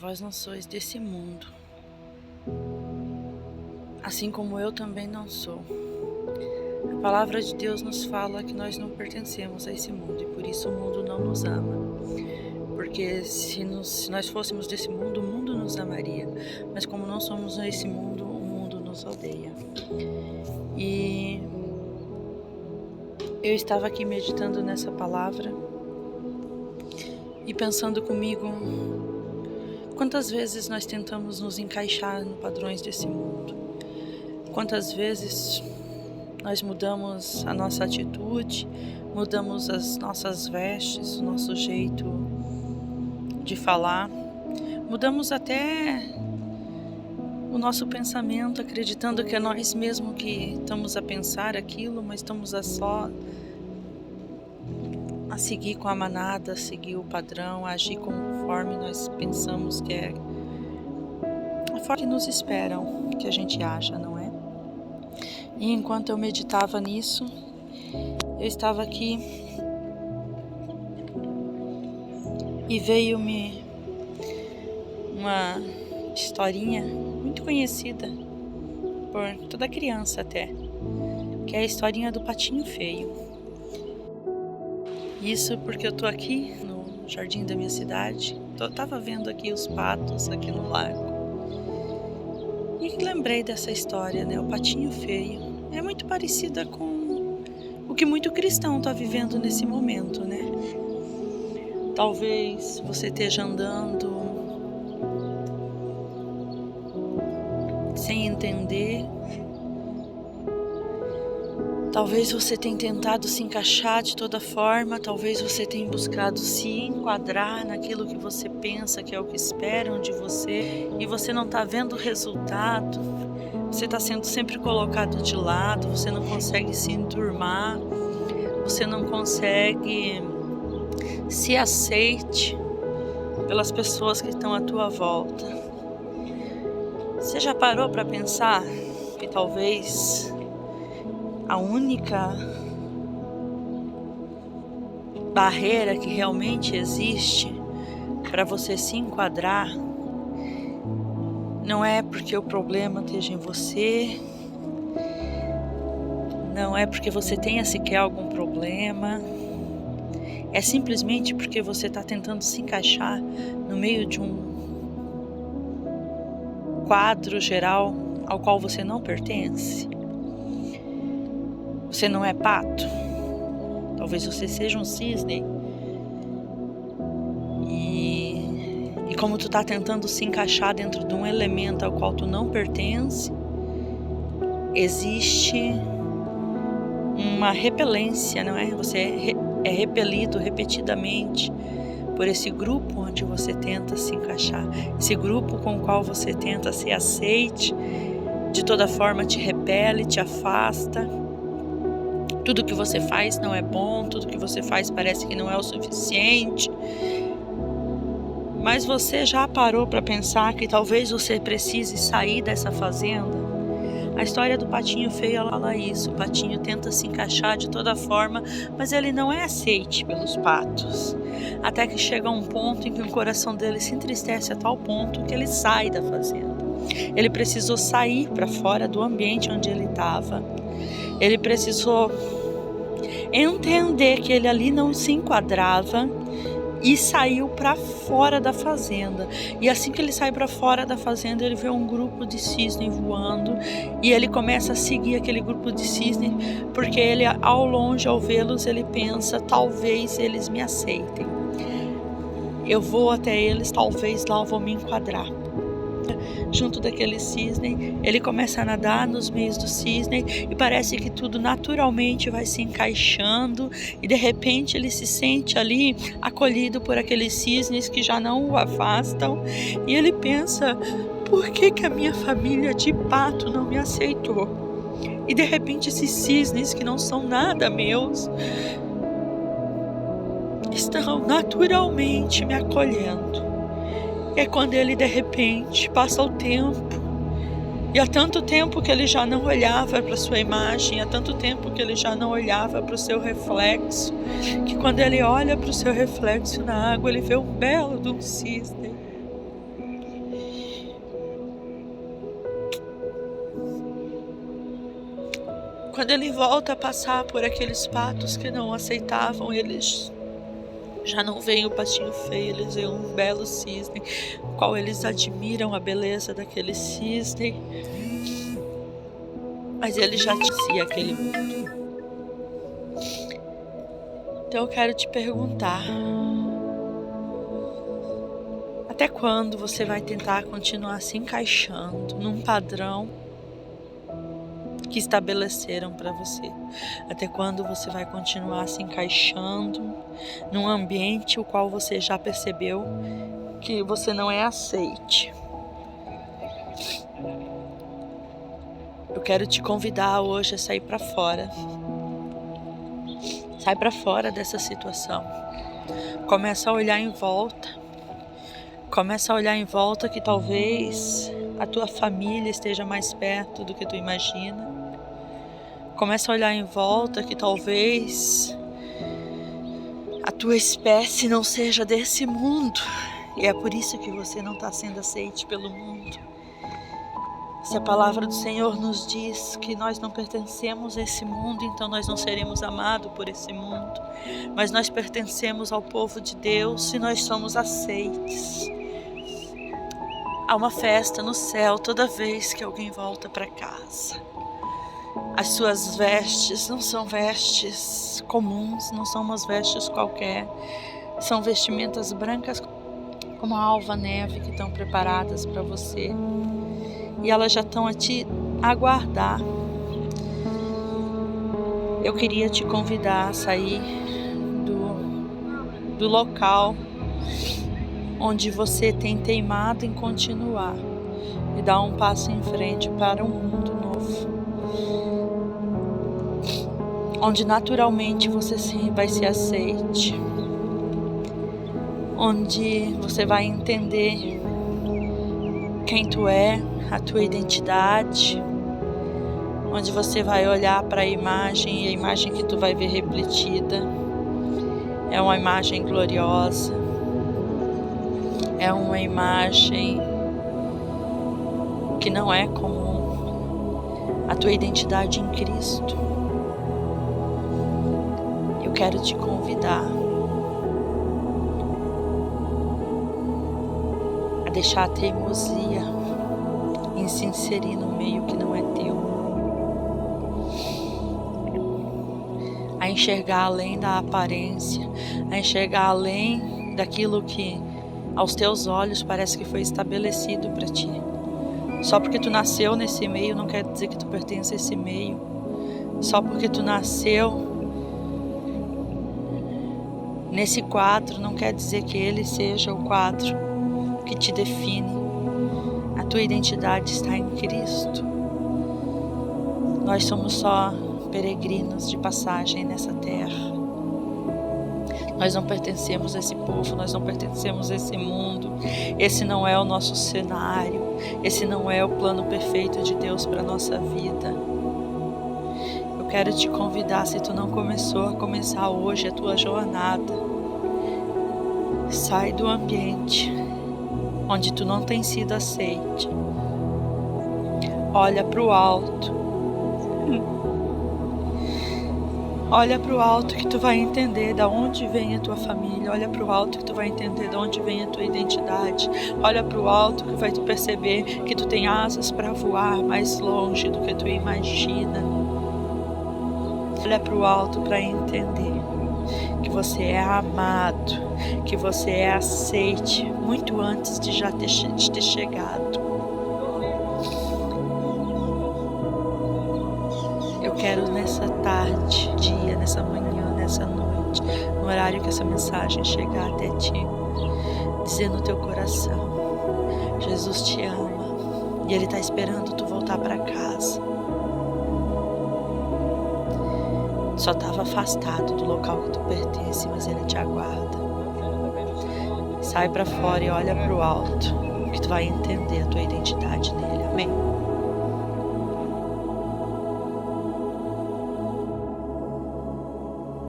Vós não sois desse mundo, assim como eu também não sou. A palavra de Deus nos fala que nós não pertencemos a esse mundo e por isso o mundo não nos ama. Porque se nós fôssemos desse mundo, o mundo nos amaria. Mas como não somos desse mundo, o mundo nos odeia. E eu estava aqui meditando nessa palavra e pensando comigo, quantas vezes nós tentamos nos encaixar nos padrões desse mundo? Quantas vezes nós mudamos a nossa atitude, mudamos as nossas vestes, o nosso jeito de falar, mudamos até o nosso pensamento, acreditando que é nós mesmos que estamos a pensar aquilo, mas estamos só a seguir com a manada, a seguir o padrão, a agir conforme nós pensamos que é a forma que nos esperam, que a gente acha, não é? E enquanto eu meditava nisso, eu estava aqui e veio-me uma historinha muito conhecida por toda criança até, que é a historinha do patinho feio. Isso porque eu tô aqui no jardim da minha cidade, tava vendo aqui os patos aqui no lago e lembrei dessa história, né? O patinho feio é muito parecida com o que muito cristão está vivendo nesse momento, né? Talvez você esteja andando sem entender. Talvez você tenha tentado se encaixar de toda forma, talvez você tenha buscado se enquadrar naquilo que você pensa que é o que esperam de você e você não está vendo o resultado, você está sendo sempre colocado de lado, você não consegue se enturmar, você não consegue se aceite pelas pessoas que estão à tua volta. Você já parou para pensar que talvez a única barreira que realmente existe para você se enquadrar não é porque o problema esteja em você, não é porque você tenha sequer algum problema, é simplesmente porque você está tentando se encaixar no meio de um quadro geral ao qual você não pertence. Você não é pato, talvez você seja um cisne. E como tu tá tentando se encaixar dentro de um elemento ao qual tu não pertence, existe uma repelência, não é? Você é repelido repetidamente por esse grupo onde você tenta se encaixar. Esse grupo com o qual você tenta ser aceite, de toda forma te repele, te afasta. Tudo que você faz não é bom, tudo que você faz parece que não é o suficiente. Mas você já parou para pensar que talvez você precise sair dessa fazenda? A história do patinho feio, ela fala isso. O patinho tenta se encaixar de toda forma, mas ele não é aceite pelos patos. Até que chega um ponto em que o coração dele se entristece a tal ponto que ele sai da fazenda. Ele precisou sair para fora do ambiente onde ele estava. Ele precisou entender que ele ali não se enquadrava e saiu para fora da fazenda. E assim que ele sai para fora da fazenda, ele vê um grupo de cisne voando e ele começa a seguir aquele grupo de cisne, porque ele, ao longe, ao vê-los, ele pensa, talvez eles me aceitem. Eu vou até eles, talvez lá eu vou me enquadrar. Junto daquele cisne, ele começa a nadar nos meios do cisne e parece que tudo naturalmente vai se encaixando e de repente ele se sente ali acolhido por aqueles cisnes que já não o afastam e ele pensa, por que a minha família de pato não me aceitou? E de repente esses cisnes que não são nada meus estão naturalmente me acolhendo. É quando ele de repente passa o tempo, e há tanto tempo que ele já não olhava para sua imagem, há tanto tempo que ele já não olhava para o seu reflexo, que quando ele olha para o seu reflexo na água, ele vê um belo de um cisne. Quando ele volta a passar por aqueles patos que não aceitavam, eles já não veem o patinho feio, eles veem um belo cisne, o qual eles admiram a beleza daquele cisne, mas ele já conhecia aquele mundo. Então eu quero te perguntar, até quando você vai tentar continuar se encaixando num padrão que estabeleceram para você? Até quando você vai continuar se encaixando num ambiente o qual você já percebeu que você não é aceite? Eu quero te convidar hoje a sair para fora. Sai para fora dessa situação. Começa a olhar em volta. Começa a olhar em volta que talvez a tua família esteja mais perto do que tu imagina. Começa a olhar em volta que talvez a tua espécie não seja desse mundo. E é por isso que você não está sendo aceite pelo mundo. Se a palavra do Senhor nos diz que nós não pertencemos a esse mundo, então nós não seremos amados por esse mundo. Mas nós pertencemos ao povo de Deus e nós somos aceites. Há uma festa no céu toda vez que alguém volta para casa. As suas vestes não são vestes comuns, não são umas vestes qualquer. São vestimentas brancas como a alva neve que estão preparadas para você. E elas já estão a te aguardar. Eu queria te convidar a sair do local onde você tem teimado em continuar e dar um passo em frente para um mundo novo, onde naturalmente você vai se aceite, onde você vai entender quem tu é, a tua identidade, onde você vai olhar para a imagem e a imagem que tu vai ver refletida é uma imagem gloriosa, é uma imagem que não é comum, a tua identidade em Cristo. Eu quero te convidar a deixar a teimosia em se inserir no meio que não é teu, a enxergar além da aparência, a enxergar além daquilo que aos teus olhos parece que foi estabelecido para ti. Só porque tu nasceu nesse meio não quer dizer que tu pertence a esse meio. Só porque tu nasceu nesse quadro não quer dizer que ele seja o quadro que te define. A tua identidade está em Cristo. Nós somos só peregrinos de passagem nessa terra. Nós não pertencemos a esse povo, nós não pertencemos a esse mundo. Esse não é o nosso cenário. Esse não é o plano perfeito de Deus para a nossa vida. Eu quero te convidar, se tu não começou, a começar hoje a tua jornada. Sai do ambiente onde tu não tem sido aceite. Olha para o alto. Olha para o alto que tu vai entender de onde vem a tua família. Olha para o alto que tu vai entender de onde vem a tua identidade. Olha para o alto que vai tu perceber que tu tem asas para voar mais longe do que tu imagina. Olha para o alto para entender que você é amado, que você é aceite muito antes de já ter chegado. Eu quero nessa tarde, dia, nessa manhã, nessa noite, no horário que essa mensagem chegar até ti, dizer no teu coração: Jesus te ama e Ele está esperando tu voltar para casa. Só estava afastado do local que tu pertence, mas Ele te aguarda. Sai para fora e olha para o alto, que tu vai entender a tua identidade nele. Amém?